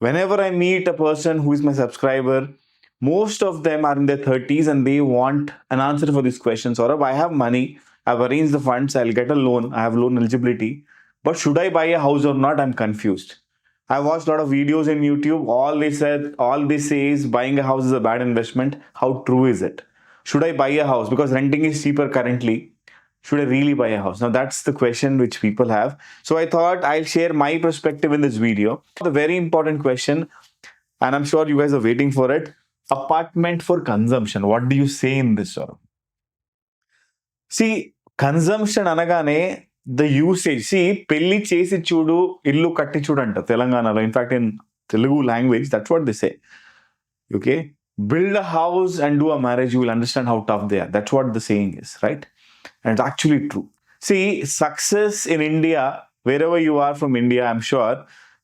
Whenever I meet a person who is my subscriber, most of them are in their 30s and they want an answer for this question. Saurabh, I have money, I've arranged the funds, I'll get a loan, I have loan eligibility, but should I buy a house or not? I'm confused. I watched a lot of videos in YouTube. All they say is buying a house is a bad investment. How true is it? Should I buy a house? Because renting is cheaper currently. Should I really buy a house? Now that's the question which people have. So I thought I'll share my perspective in this video. The very important question, and I'm sure you guys are waiting for it. Apartment for consumption. What do you say in this, sort of? See, consumption అనగానే the usage. See, పెళ్లి చేసి చూడు ఇల్లు కట్టి చూడు అంట తెలంగాణలో. In fact in Telugu language that's what they say. Okay, build a house and do a marriage, you will understand how tough they are. That's what the saying is, right? And it's actually true. See, success in India, wherever you are from India, I'm sure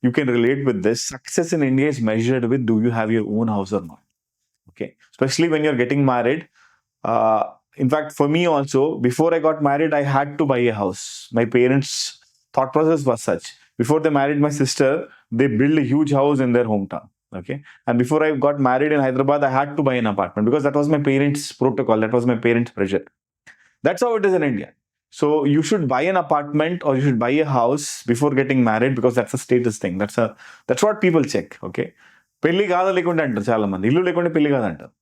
you can relate with this. Success in India is measured with, do you have your own house or not? Okay, especially when you're getting married. uh, in fact, for me also, before I got married, I had to buy a house. My parents' thought process was such. Before they married my sister, they built a huge house in their hometown. Okay, and before I got married in Hyderabad, I had to buy an apartment because that was my parents' protocol, that was my parents' pressure. That's how it is in India. So you should buy an apartment or you should buy a house before getting married because that's a status thing. That's what people check. Okay, పెళ్లి కాదా లేకుంటే అంటారు చాలా మంది, ఇల్లు లేకుంటే పెళ్లి కాదంటారు.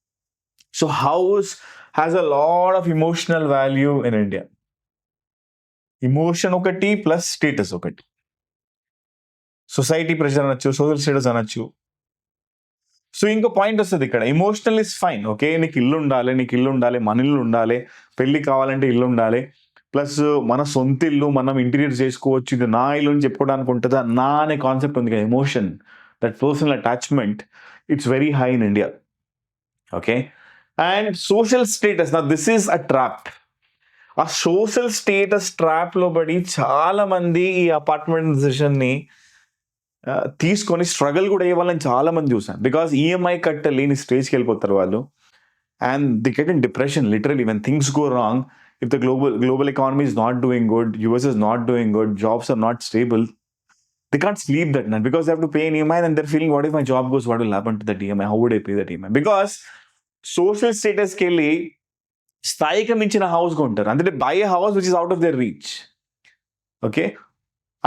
So house has a lot of emotional value in India. Emotion ఒకటి ప్లస్ స్టేటస్ ఒకటి. సొసైటీ ప్రెషర్ అనొచ్చు, సోషల్ స్టేటస్ అనొచ్చు. సో ఇంకో పాయింట్ వస్తుంది ఇక్కడ, ఎమోషనల్ ఇస్ ఫైన్. ఓకే, నీకు ఇల్లు ఉండాలి, మన ఇల్లు ఉండాలి, పెళ్లి కావాలంటే ఇల్లు ఉండాలి, ప్లస్ మన సొంత ఇల్లు మనం ఇంటీరియర్ చేసుకోవచ్చు, ఇది నా ఇల్లు అని చెప్పుకోవడానికి ఉంటుందా నా అనే కాన్సెప్ట్ ఉంది కదా. Emotion, that personal attachment, it's very high in India. Okay, and social status, నా దిస్ ఈస్ అ ట్రాప్. ఆ సోషల్ స్టేటస్ ట్రాప్ లో పడి చాలా మంది ఈ అపార్ట్మెంట్ డిసిషన్ని తీసుకొని స్ట్రగుల్ కూడా అయ్యే వాళ్ళని చాలా మంది చూసాను. బికాస్ ఈఎంఐ కట్టలేని స్టేజ్కి వెళ్ళిపోతారు వాళ్ళు, and the get in depression literally when things go wrong. If the global economy is not doing good, US is not doing good, jobs are not stable, they can't sleep that night because they have to pay an EMI and they're feeling, what if my job goes, what will happen to that EMI, how would I pay that EMI? Because social స్టేటస్కి వెళ్ళి స్థాయికి మించిన house కొంటారు, అంటే buy a house which is out of their reach. Okay,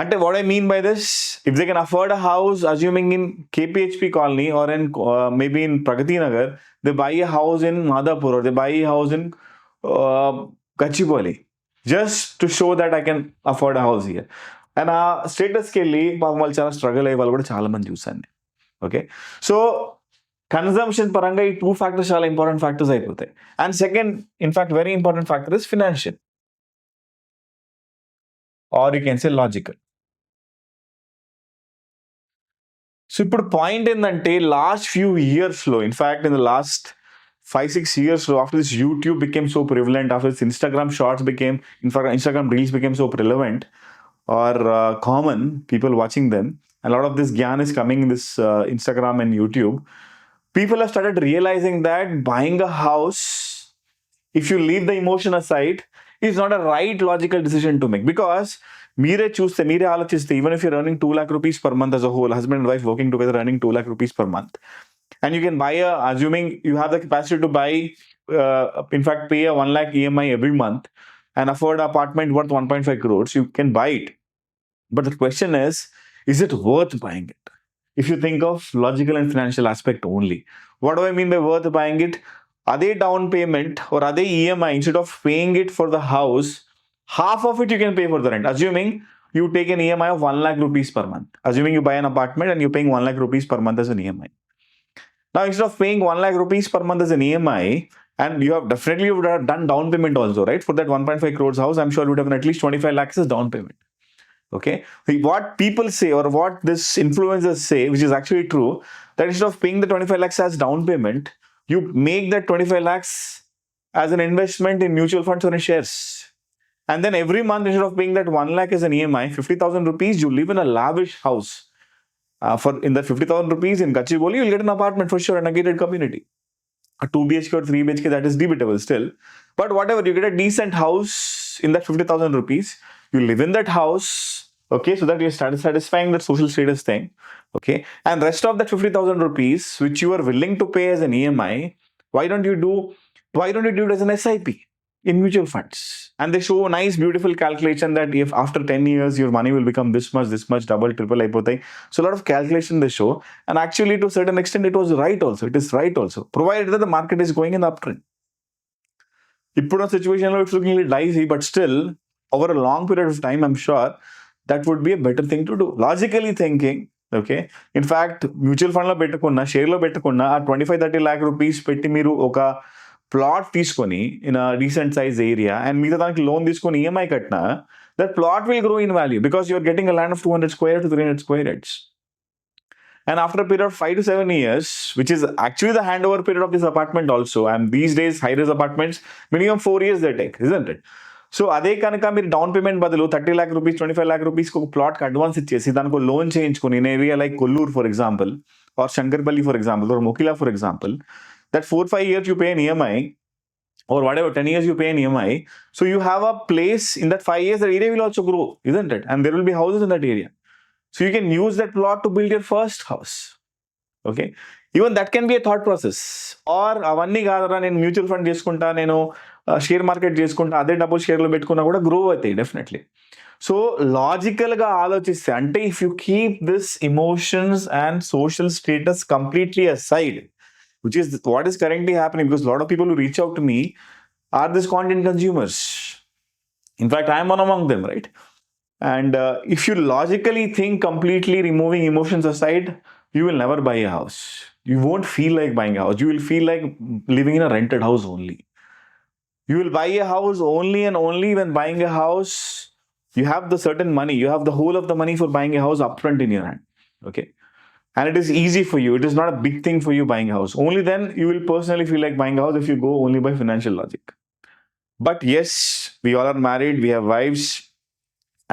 అంటే what I mean by this, if they can afford a house, assuming in KPHP colony or in maybe in Pragati Nagar, they buy a house in Madhapur or they buy a house in Gachibowli just to show that I can afford a house here. And ఆ స్టేటస్కి వెళ్ళి వాళ్ళు చాలా struggle అయ్యే వాళ్ళు కూడా చాలా మంది చూసాను. ఓకే, సో కన్జంప్షన్ పరంగా ఈ 2 ఫ్యాక్టర్స్ చాలా ఇంపార్టెంట్ ఫ్యాక్టర్స్ అయిపోతాయి. And second, in fact very important factor is financial, or you can say logical. So ఇప్పుడు పాయింట్ ఏంటంటే, లాస్ట్ ఫ్యూ ఇయర్స్లో, ఇన్ఫాక్ట్ ఇన్ ద లాస్ట్ 5-6 yearsలో, after this YouTube became so prevalent, after this Instagram shorts became, in fact Instagram reels became so prevalent or common, people watching them, a lot of this gyan is coming in this Instagram and YouTube. People have started realizing that buying a house, if you leave the emotion aside, is not a right logical decision to make. Because మీరే ఆలోచిస్తే, even if you're earning 2 lakh rupees per month as a whole, husband and wife working together earning 2 lakh rupees per month, and you can buy assuming you have the capacity to buy, in fact pay a 1 lakh EMI every month and afford an apartment worth 1.5 crores, you can buy it. But the question is it worth buying it? If you think of logical and financial aspect only. What do I mean by worth buying it? Ade down payment or ade EMI, instead of paying it for the house, half of it you can pay for the rent. Assuming you take an EMI of 1 lakh rupees per month. Assuming you buy an apartment and you're paying 1 lakh rupees per month as an EMI. Now, instead of paying 1 lakh rupees per month as an EMI, and you have definitely done down payment also, right? For that 1.5 crores house, I'm sure you would have at least 25 lakhs as down payment. Okay, what people say or what this influencers say, which is actually true, that instead of paying the 25 lakhs as down payment, you make that 25 lakhs as an investment in mutual funds or in shares. And then every month, instead of paying that 1 lakh as an EMI, 50,000 rupees, you live in a lavish house. For in that 50,000 rupees in Gachibowli, you'll get an apartment for sure in a gated community. A 2 BHK or 3 BHK, that is debatable still. But whatever, you get a decent house in that 50,000 rupees. You live in that house Okay, so that you're satisfying that social status thing. Okay, and rest of that 50,000 rupees which you are willing to pay as an EMI, why don't you do it as an SIP in mutual funds? And they show a nice beautiful calculation that if after 10 years your money will become this much, double, triple అయిపోతాయి. So a lot of calculation they show, and actually to a certain extent it is right also, provided that the market is going in the uptrend. ఇప్పుడు situation లో it's looking a little dicey, but still over a long period of time I'm sure that would be a better thing to do. Logically thinking, okay, in fact mutual fund లో పెట్టుకున్న share లో పెట్టుకున్న ఆ 25-30 lakh rupees పెట్టి మీరు ఒక plot తీసుకొని in recent size area and మిగతా దానికి లోన్ తీసుకొని ఈఎంఐ కట్టినా that plot will grow in value because you're getting a land of 200 square to 300 square yards. And after a period of 5 to 7 years, which is actually the handover period of this apartment also, and these days high-rise apartments, minimum 4 years they take, isn't it? So అదే కనుక మీరు down payment బదులు 30 lakh rupees 25 lakh రూపీస్కి ఒక ప్లాట్కి advance ఇచ్చేసి దానికి loan చేయించుకొని in area like Kollur for example or Shankarpalli for example or Mokila for example, that 4-5 years you pay an EMI or whatever 10 years you pay an EMI, so you have a place in that 5 years, that area will also grow, isn't it? And there will be houses in that area, so you can use that plot to build your first house. Okay, even that can be a thought process. Or అవన్నీ కాదరా నేను mutual fund చేసుకుంటా, నేను share market చేసుకుంటా, అదే డబ్బులు షేర్లో పెట్టుకున్నా కూడా గ్రో అవుతాయి డెఫినెట్లీ. సో లాజికల్గా ఆలోచిస్తే, అంటే if you keep this emotions and social status completely aside, which is what is currently happening, because a lot of people who reach out to me are these content consumers. In fact, I am one among them, right? And if you logically think completely removing emotions aside, you will never buy a house. You won't feel like buying a house. You will feel like living in a rented house only. You will buy a house only and only when buying a house, you have the certain money. You have the whole of the money for buying a house upfront in your hand. Okay. And it is easy for you. It is not a big thing for you buying a house. Only then you will personally feel like buying a house if you go only by financial logic. But yes, we all are married. We have wives.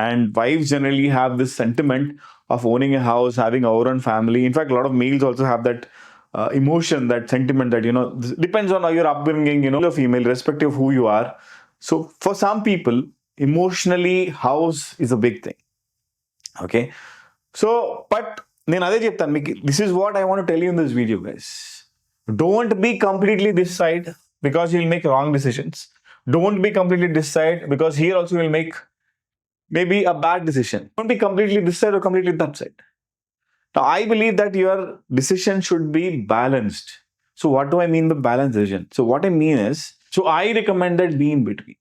And wives generally have this sentiment of owning a house, having our own family. In fact, a lot of males also have that emotion, that sentiment that, depends on your upbringing, a female, irrespective of who you are. So for some people, emotionally, house is a big thing. Okay. So, but నేను అదే చెప్తాను మీకు, this is what I want tell you in this video guys. Don't be completely this side because you will make wrong decisions. Don't be completely this side because here also will make maybe a bad decision. Don't be completely this side or completely that side. Now, I believe that your decision should be balanced. So what do I mean by balanced decision? So what I mean is, so I recommend that be in between.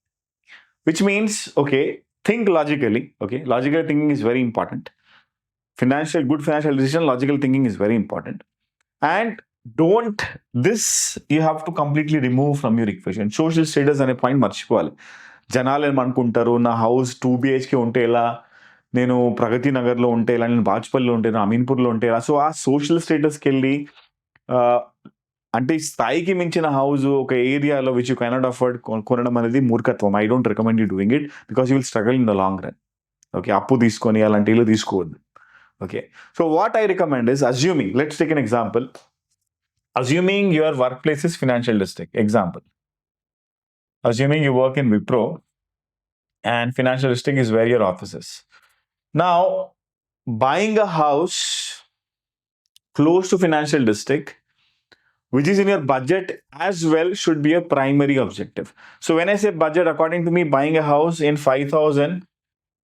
Which means, okay, think logically. Okay, logical thinking is very important. Good financial decision, logical thinking is very important. And you have to completely remove from your equation. Social status అనే point మర్చిపోవాలి. జనాలు ఏమనుకుంటారు, నా house 2 BHK ఉంటే ఎలా, నేను ప్రగతి నగర్లో ఉంటే ఎలా, నేను బాజ్పల్లిలో ఉంటే, అమీన్పూర్లో ఉంటే ఎలా. సో ఆ సోషల్ స్టేటస్కి వెళ్ళి అంటే స్థాయికి మించిన హౌస్ ఒక ఏరియాలో విచ్ యూ కెనాట్ అఫోర్డ్ కొనడం అనేది మూర్ఖత్వం. I don't recommend you doing it because you will struggle in the long run. Okay, అప్పు తీసుకొని అలాంటి ఇల్లు తీసుకోవద్దు. Okay, so what I recommend is, assuming, let's take an example, assuming your workplace is financial district, example. Assuming you work in Wipro and financial district is where your office is. Now, buying a house close to financial district, which is in your budget as well, should be a primary objective. So when I say budget, according to me, buying a house in 5,000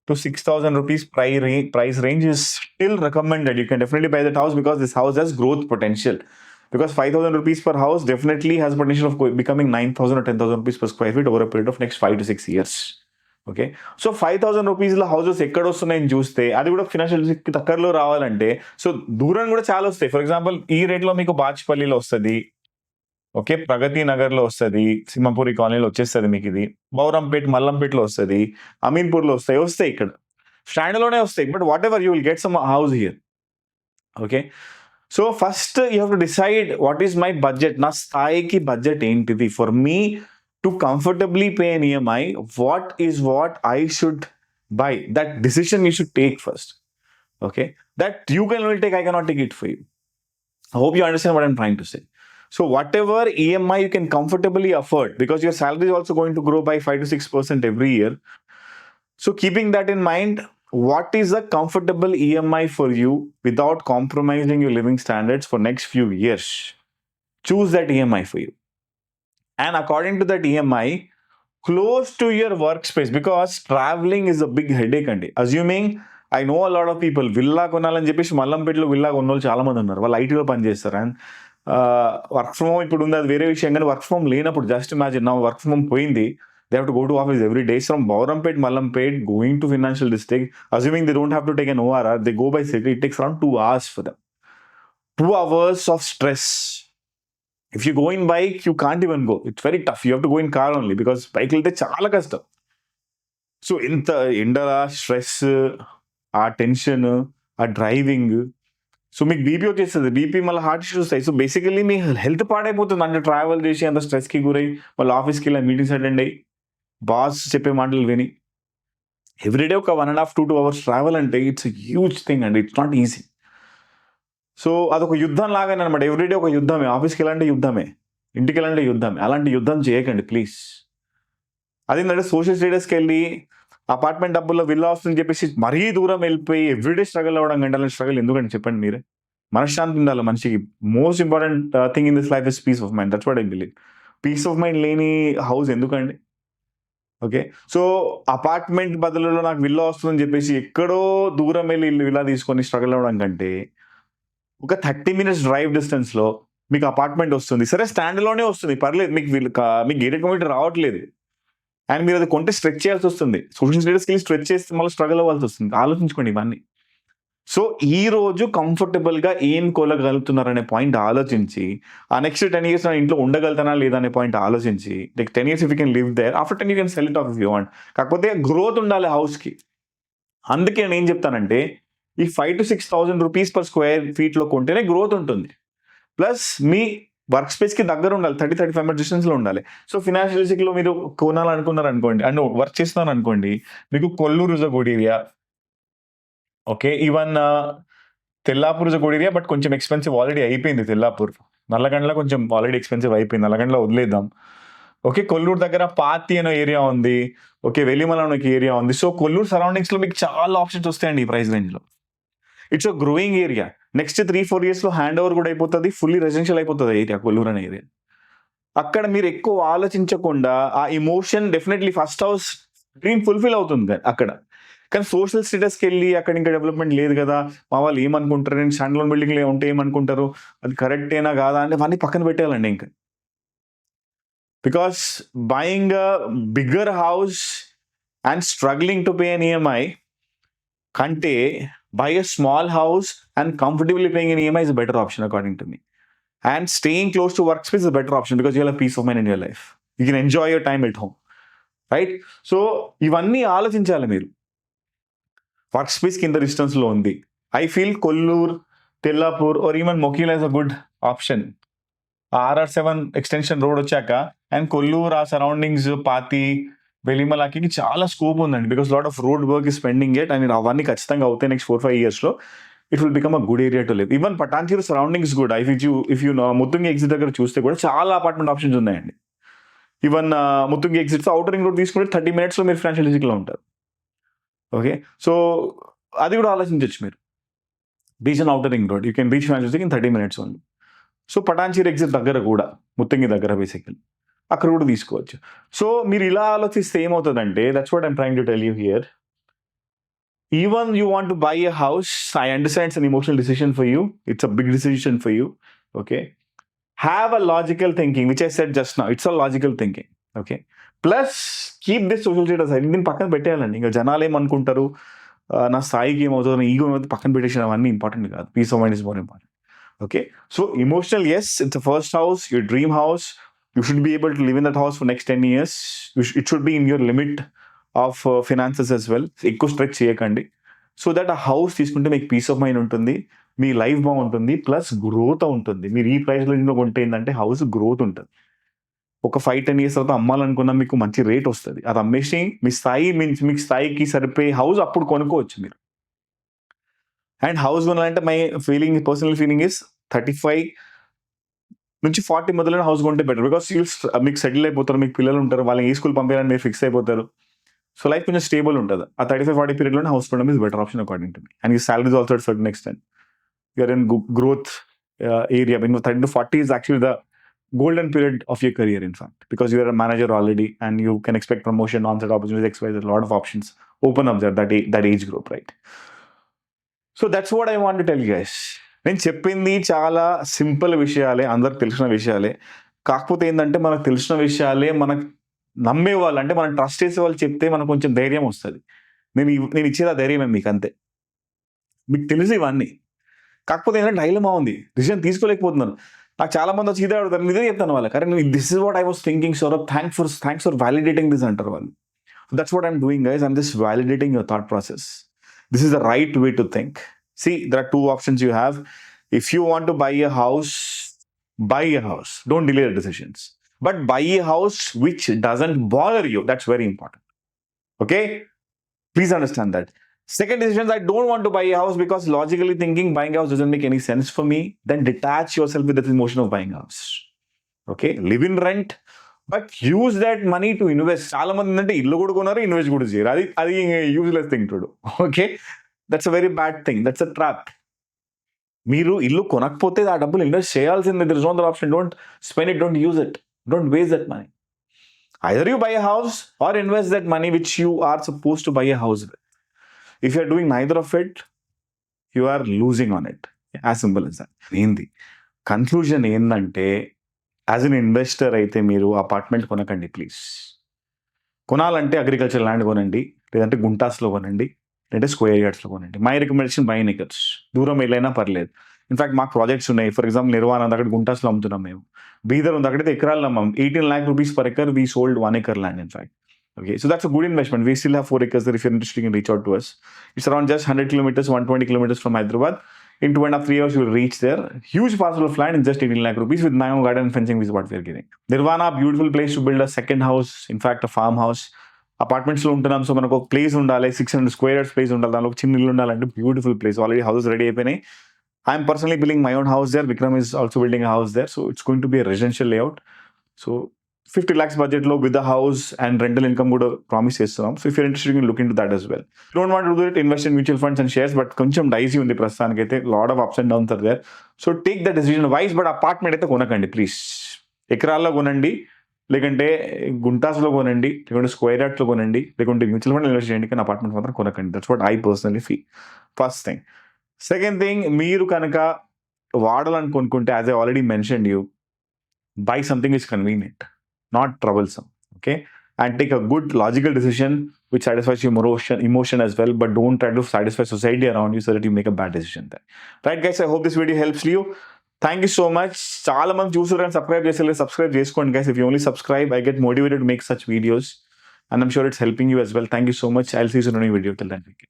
to 6,000 rupees price range is still recommended. You can definitely buy that house because this house has growth potential. Because 5,000 rupees per house definitely has potential of becoming 9,000 or 10,000 rupees per square feet over a period of next 5 to 6 years. Okay, so 5,000 rupees la houses ఎక్కడ వస్తున్నాయని చూస్తే అది కూడా financial దగ్గరలో రావాలంటే so దూరం కూడా చాలా వస్తాయి. ఫర్ ఎగ్జాంపుల్ ఈ రేట్లో మీకు బాజ్పల్లిలో వస్తుంది, ఓకే, ప్రగతి నగర్లో వస్తుంది, సింహపూరి కాలనీలో వచ్చేస్తుంది మీకు, ఇది బౌరంపేట్ మల్లంపేటలో వస్తుంది, అమీన్పూర్లో వస్తాయి ఇక్కడ స్టాండ్లోనే వస్తాయి. But what ever you will get some house here. Okay, so first you have to decide what is my budget. నా స్థాయికి బడ్జెట్ ఏంటిది for me to comfortably pay an EMI. What is what I should buy? That decision you should take first. Okay, that you can only take, I cannot take it for you. I hope you understand what I'm trying to say. So whatever EMI you can comfortably afford, because your salary is also going to grow by 5 to 6% every year. So keeping that in mind, what is a comfortable EMI for you without compromising your living standards for next few years? Choose that EMI for you. And according to that EMI, close to your workspace, because traveling is a big headache అండి. Assuming I know a lot of people villa కొనాలని చెప్పేసి మల్లంపేటలో villa కొన్నోళ్ళు చాలా మంది ఉన్నారు. వాళ్ళు ఐటీలో పనిచేస్తారు. And work from home ఇప్పుడు ఉంది, అది వేరే విషయం. కానీ వర్క్ ఫ్రమ్ లేనప్పుడు జస్ట్ ఇమాజిన్, నా వర్క్ ఫ్రమ్ హోమ్ పోయింది, they have to go to office every day from Bowrampet Mallampet going to financial district. Assuming they don't have to take an ORR, they go by city, it takes around 2 hours for them. 2 hours of stress. If you go in bike, you can't even go. It's very tough. You have to go in car only because bike వెళ్తే చాలా కష్టం. So ఇంత ఎండల stress, ఆ tension, ఆ driving, so మీకు BP వచ్చేస్తుంది. BP మళ్ళీ హార్ట్ ఇష్యూస్ వస్తాయి. సో బేసికలీ మీ హెల్త్ పాడైపోతుంది. అంటే ట్రావెల్ చేసి అంత స్ట్రెస్కి గురై మళ్ళీ ఆఫీస్కి వెళ్ళి మీటింగ్స్ అటెండ్ అయ్యి బాస్ చెప్పే మాటలు విని ఎవ్రీడే ఒక 1.5 to 2 hours ట్రావెల్ అంటే ఇట్స్ హ్యూజ్ థింగ్ అండి. It's not easy. సో అదొక యుద్ధం లాగానే అనమాట. ఎవ్రీడే ఒక యుద్ధమే. ఆఫీస్కి వెళ్ళంటే యుద్ధమే, ఇంటికి వెళ్ళంటే యుద్ధమే. అలాంటి యుద్ధం చేయకండి ప్లీజ్. అదేంటంటే సోషల్ స్టేటస్కి వెళ్ళి అపార్ట్మెంట్ డబ్బుల్లో విల్లా వస్తుందని చెప్పేసి మరీ దూరం వెళ్ళిపోయి ఎవ్రీడే స్ట్రగుల్ అవ్వడం కంటే అలాంటి స్ట్రగుల్ ఎందుకండి చెప్పండి మీరే. మనశ్శాంతి ఉండాలి మనిషికి. Most important thing in this life is peace of mind. That's what I believe. Peace of mind లేని హౌస్ ఎందుకండి? ఓకే, సో అపార్ట్మెంట్ బదులలో నాకు విల్లా వస్తుందని చెప్పేసి ఎక్కడో దూరం వెళ్ళి విల్లా తీసుకొని స్ట్రగుల్ అవ్వడం కంటే ఒక 30 minutes డ్రైవ్ డిస్టెన్స్లో మీకు అపార్ట్మెంట్ వస్తుంది. సరే స్టాండ్లోనే వస్తుంది, పర్లేదు. మీకు మీకు గేటెడ్ కమ్యూనిటీ రావట్లేదు అండ్ మీరు అది కొంటే స్ట్రెచ్ చేయాల్సి వస్తుంది. సోషల్ స్టేటస్కి వెళ్ళి స్ట్రెచ్ చేస్తే మళ్ళీ స్ట్రగుల్ అవ్వాల్సి వస్తుంది. ఆలోచించుకోండి ఇవన్నీ. సో ఈ రోజు కంఫర్టబుల్గా ఏం కోలగలుగుతున్నారనే పాయింట్ ఆలోచించి, ఆ నెక్స్ట్ 10 years నా ఇంట్లో ఉండగలుగుతానా లేదా అనే పాయింట్ ఆలోచించి, like 10 years if you can live there, after 10 you can sell it off if you want. కాకపోతే గ్రోత్ ఉండాలి హౌస్కి. అందుకే నేను ఏం చెప్తానంటే, ఈ 5,000 to 6,000 rupees per square feet లో కొంటేనే గ్రోత్ ఉంటుంది. ప్లస్ మీ వర్క్ స్పేస్కి దగ్గర ఉండాలి, 30-35 minutes డిస్టెన్స్లో ఉండాలి. సో ఫినాన్షియల్ డిస్ట్రిక్ట్లో మీరు కొనాలనుకున్నారు అనుకోండి, అండ్ వర్క్ చేస్తున్నారు అనుకోండి, మీకు Kollur is a good area. Okay, even Tellapur is a good area, but కొంచెం ఎక్స్పెన్సివ్ ఆల్రెడీ అయిపోయింది తెల్లాపూర్. నల్లగండ్ల కొంచెం ఆల్రెడీ ఎక్స్పెన్సివ్ అయిపోయింది, నల్లగండ్ల వదిలేద్దాం. ఓకే, కొల్లూరు దగ్గర పాతి అనే ఏరియా ఉంది. ఓకే, వెలిమల అనే ఏరియా ఉంది. సో కొల్లూరు సరౌండింగ్స్లో మీకు చాలా ఆప్షన్స్ వస్తాయండి ఈ ప్రైస్ రేంజ్లో. It's a growing area. Next 3-4 yearsలో హ్యాండ్ ఓవర్ కూడా అయిపోతుంది, ఫుల్లీ రెసిడెన్షియల్ అయిపోతుంది ఏరియా, కొల్లూరు అనే ఏరియా. అక్కడ మీరు ఎక్కువ ఆలోచించకుండా ఆ emotion definitely first house dream fulfil అవుతుంది అక్కడ. కానీ సోషల్ స్టేటస్కి వెళ్ళి అక్కడ ఇంకా డెవలప్మెంట్ లేదు కదా, మా వాళ్ళు ఏమనుకుంటారు, నేను స్టాండ్ లోన్ బిల్డింగ్లో ఉంటే ఏమనుకుంటారు, అది కరెక్టేనా కాదా అంటే అవన్నీ పక్కన పెట్టేయాలండి ఇంకా. Because buying a bigger house and struggling to pay an EMI కంటే buy a small house and comfortably paying an EMI is a better option according to me. And staying close to workspace is a better option because you'll have peace of mind in your life. You can enjoy your time at home, right? So ఇవన్నీ ఆలోచించాలి మీరు. Work space కింద డిస్టెన్స్లో ఉంది. I feel Kollur, Tellapur or even Mokila is a good option. RR7 extension road వచ్చాక and Kollur ఆ surroundings పాతి వెలిమలాకి చాలా స్కోప్ ఉందండి. Because lot of road work is pending at, and అవన్నీ ఖచ్చితంగా అవుతాయి నెక్స్ట్ 4-5 yearsలో. It will become a good area to live. Even Patancheru surroundings కూడా ఇఫ్ యూ ముత్తుంగి ఎగ్జిట్ దగ్గర చూస్తే కూడా చాలా అపార్ట్మెంట్ ఆప్షన్స్ ఉన్నాయండి. Even Muthangi exits outer ring road తీసుకుంటే 30 minutesలో మీరు ఫినాన్షియల్ డిస్ట్రిక్ట్లో ఉంటారు. ఓకే, సో అది కూడా ఆలోచించవచ్చు మీరు. Reach an outer ring road, you can reach financial district in 30 minutes only. So Patancheru exit దగ్గర కూడా, ముత్తంగి దగ్గర బేసికలీ అక్కడ కూడా తీసుకోవచ్చు. సో మీరు ఇలా ఆలోచిస్తే ఏమవుతుందంటే, that's what I'm trying to tell you here. Even you want to buy a house, I understand it's an emotional decision for you, it's a big decision for you. Okay, have a logical thinking which I said just now. It's a logical thinking. Okay, plus keep this social status. దీన్ని పక్కన పెట్టేయాలండి. ఇంకా జనాలు ఏమనుకుంటారు, నా స్థాయికి ఏమవుతుంది, నా ego ఏమవుతుంది, పక్కన పెట్టేసిన అవన్నీ ఇంపార్టెంట్ కాదు. Peace of mind is more important. Okay, so emotional, yes, it's the first house, your dream house. You should be able to live in that house for next 10 years. It should be in your limit of finances as well. ఎక్కువ stretch చేయకండి. So that ఆ house తీసుకుంటే మీకు piece of mind ఉంటుంది, మీ life బాగుంటుంది, plus growth ఉంటుంది. మీరు ఈ ప్రైస్ రేంజ్లో కొంటే ఏంటంటే హౌస్ గ్రోత్ ఉంటుంది. ఒక 5-10 years తర్వాత అమ్మాలనుకున్నా మీకు మంచి రేట్ వస్తుంది. అది అమ్మేసి మీ స్థాయి మీకు స్థాయికి సరిపోయే హౌస్ అప్పుడు కొనుక్కోవచ్చు మీరు. అండ్ హౌస్ కొనాలంటే my feeling, personal feeling is 35 నుంచి 40 మొదలైన హౌస్ కొంటే బెటర్. బికాస్ మీకు సెటిల్ అయిపోతారు, మీకు పిల్లలు ఉంటారు, వాళ్ళని ఏ స్కూల్ పంపించాలని మీరు ఫిక్స్ అయిపోతారు. సో లైఫ్ కొంచెం స్టేబుల్ ఉంటుంది. ఆ 35-40 పీరియడ్లోనే హౌస్ కొనడం is better option according to me. And ఈ salary is also at certain extent. You're in growth area. I mean, 30 to 40 is actually the golden period of your career, in fact, because you are a manager already and you can expect promotion, on-set opportunities, XYZ, a lot of options open up there, that age group, right? So that's what I want to tell you guys. నేను చెప్పింది చాలా simple విషయాలే, అందరికి తెలిసిన విషయాలే. కాకపోతే ఏంటంటే మనకు తెలిసిన విషయాలే మనకు నమ్మే వాళ్ళు, అంటే మనం ట్రస్ట్ చేసే వాళ్ళు చెప్తే మనకు కొంచెం ధైర్యం వస్తుంది. నేను ఇచ్చేది ఆ ధైర్యమే మీకు, అంతే. మీకు తెలుసు ఇవన్నీ, కాకపోతే ఏంటంటే డైలమా ఉంది, డిసిజన్ తీసుకోలేకపోతున్నాను. నాకు చాలా మంది వచ్చి ఇదే అడుగుతారు, ఇదే చెప్తాను వాళ్ళకి, అరే this is what I was thinking Saurabh, thanks for validating this అంటారు వాళ్ళు. That's what I'm doing guys, I'm just validating your thought process. This is the right way to think. See, there are two options you have. If you want to buy a house, buy a house. Don't delay the decisions. But buy a house which doesn't bother you. That's very important. Okay? Please understand that. Second decision is, I don't want to buy a house because logically thinking buying a house doesn't make any sense for me. Then detach yourself with the emotion of buying a house. Okay? Live in rent. But use that money to invest. చాలా మంది ఏంటంటే ఇల్లు కూడా కొన్నారు, invest కూడా చేయరు. అది useless thing to do. Okay, that's a very bad thing, that's a trap. మీరు ఇల్లు కొనకపోతే ఆ డబ్బులు ఇన్వెస్ట్ చేయాల్సిందే. There is no other option. Don't spend it, don't use it, don't waste that money. Either you buy a house or invest that money which you are suppose to buy a house with. If you are doing neither of it, you are losing on it. As simple as that. ఏంది conclusion ఏంటంటే, as an investor అయితే మీరు apartment కొనకండి please. కొనాలంటే agriculture land కొనండి, లేదంటే గుంటాస్లో కొనండి, లేదంటే square యార్డ్స్లో కొనండి. My recommendation by acres. దూరం వెళ్ళైనా పర్లేదు. ఇన్ఫాక్ట్ మాకు ప్రాజెక్ట్స్ ఉన్నాయి. ఫర్ ఎగ్జాంపుల్ నిర్వాణ ఉంది, అక్కడ గుంటాస్లో అమ్ముతున్నాం మేము. బీదర్ ఉంది, అక్కడైతే ఎకరాలు అమ్మాం. 18 lakh rupees per acre we sold 1 acre land, in fact. Okay, so that's a good investment. We still have 4 acres there. If you're interested, you can reach out to us. It's around just 100 kilometers, 120 kilometers from Hyderabad. In 2.5-3 hours, you will reach there. Huge parcel of land in just 18 lakh rupees with mango garden and fencing is what we are giving. Nirvana, beautiful place to build a second house, in fact a farmhouse. Apartments లో ఉంటున్నాం, so మనకు ఒక place ఉండాలి, 600 square yards place ఉండాలి, దానిలో ఒక చిన్న ఇల్లు ఉండాలంటే beautiful place. Already houses ready అయిపోయినాయి. I'm personally building my own house there. Vikram is also building a house there. So it's going to be a residential layout. So 50 lakhs budget లో with the house and rental income కూడా promise చేస్తున్నాం. So if you're interested, you can look into that as well. You don't want to do it, invest in mutual funds and shares, but కొంచెం dicey ఉంది ప్రస్తుతానికైతే. Lot of ups and downs are there. So take the decision wise. But apartment అయితే కొనకండి please. ఎకరాల్లో కొనండి, లేకంటే గుంటాస్లో కొనండి, లేకుంటే స్క్వేర్ యార్డ్స్లో కొనండి, లేకుంటే మ్యూచువల్ ఫండ్ ఇన్వెస్ట్ చేయండి, కానీ అపార్ట్మెంట్ మాత్రం కొనకండి. That's what I personally feel. First thing. Second thing, మీరు కనుక వాడాలనుకుంటే, as I already mentioned you, buy something which is convenient, not troublesome. Okay, and take a good logical decision which satisfies your emotion as well, but don't try to satisfy society around you so that you make a bad decision there. Right guys, I hope this video helps you. Thank you so much. Chaala mandi chusuru and subscribe cheskondi guys. If you only subscribe, I get motivated to make such videos, and I'm sure it's helping you as well. Thank you so much. I'll see you soon in a new video. Till then, take care.